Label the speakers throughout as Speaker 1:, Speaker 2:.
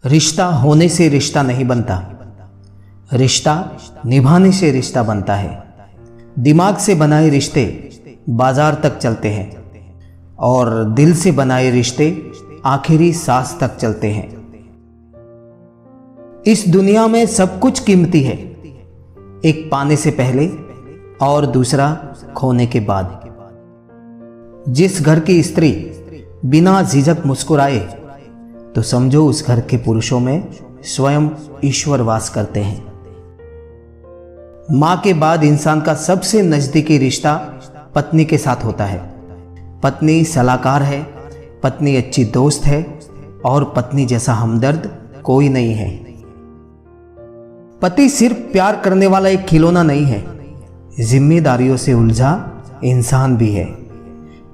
Speaker 1: रिश्ता होने से रिश्ता नहीं बनता, रिश्ता निभाने से रिश्ता बनता है। दिमाग से बनाए रिश्ते बाजार तक चलते हैं और दिल से बनाए रिश्ते आखिरी सांस तक चलते हैं। इस दुनिया में सब कुछ कीमती है, एक पाने से पहले और दूसरा खोने के बाद। जिस घर की स्त्री बिना झिझक मुस्कुराए तो समझो उस घर के पुरुषों में स्वयं ईश्वर वास करते हैं। मां के बाद इंसान का सबसे नजदीकी रिश्ता पत्नी के साथ होता है। पत्नी सलाहकार है, पत्नी अच्छी दोस्त है और पत्नी जैसा हमदर्द कोई नहीं है। पति सिर्फ प्यार करने वाला एक खिलौना नहीं है, जिम्मेदारियों से उलझा इंसान भी है।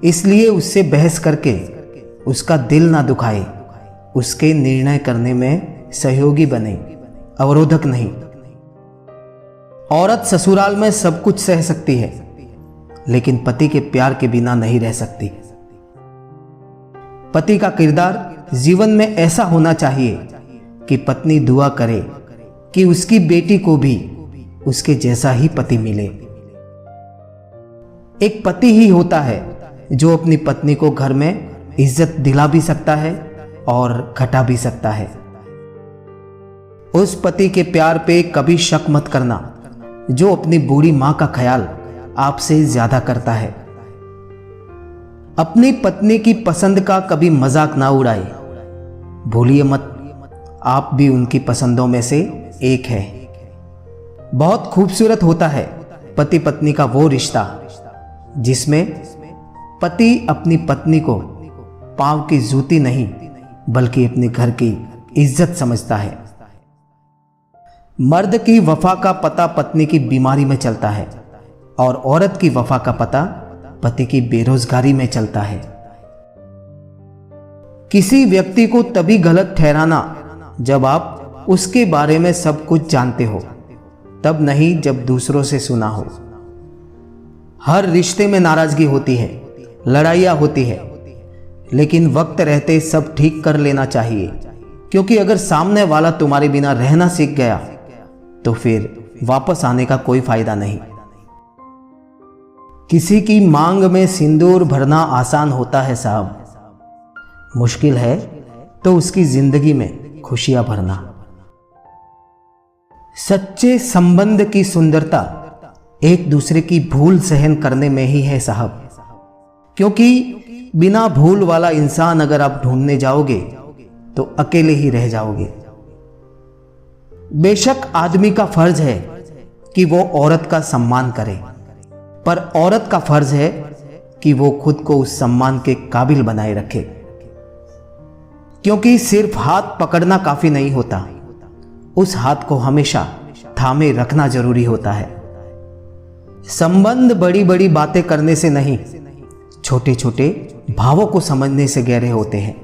Speaker 1: इसलिए उससे बहस करके उसका दिल ना दुखाए, उसके निर्णय करने में सहयोगी बने, अवरोधक नहीं। औरत ससुराल में सब कुछ सह सकती है, लेकिन पति के प्यार के बिना नहीं रह सकती। पति का किरदार जीवन में ऐसा होना चाहिए कि पत्नी दुआ करे कि उसकी बेटी को भी उसके जैसा ही पति मिले। एक पति ही होता है जो अपनी पत्नी को घर में इज्जत दिला भी सकता है और घटा भी सकता है। उस पति के प्यार पे कभी शक मत करना जो अपनी बूढ़ी मां का ख्याल आपसे ज्यादा करता है। अपनी पत्नी की पसंद का कभी मजाक ना उड़ाए। भूलिए मत, आप भी उनकी पसंदों में से एक है। बहुत खूबसूरत होता है पति पत्नी का वो रिश्ता जिसमें पति अपनी पत्नी को पांव की जूती नहीं बल्कि अपने घर की इज्जत समझता है। मर्द की वफा का पता पत्नी की बीमारी में चलता है और औरत की वफा का पता पति की बेरोजगारी में चलता है। किसी व्यक्ति को तभी गलत ठहराना जब आप उसके बारे में सब कुछ जानते हो, तब नहीं जब दूसरों से सुना हो। हर रिश्ते में नाराजगी होती है, लड़ाइयां होती है, लेकिन वक्त रहते सब ठीक कर लेना चाहिए, क्योंकि अगर सामने वाला तुम्हारे बिना रहना सीख गया तो फिर वापस आने का कोई फायदा नहीं। किसी की मांग में सिंदूर भरना आसान होता है साहब, मुश्किल है तो उसकी जिंदगी में खुशियां भरना। सच्चे संबंध की सुंदरता एक दूसरे की भूल सहन करने में ही है साहब, क्योंकि बिना भूल वाला इंसान अगर आप ढूंढने जाओगे तो अकेले ही रह जाओगे। बेशक आदमी का फर्ज है कि वो औरत का सम्मान करे, पर औरत का फर्ज है कि वो खुद को उस सम्मान के काबिल बनाए रखे, क्योंकि सिर्फ हाथ पकड़ना काफी नहीं होता, उस हाथ को हमेशा थामे रखना जरूरी होता है। संबंध बड़ी बड़ी बातें करने से नहीं, छोटे छोटे भावों को समझने से गहरे होते हैं।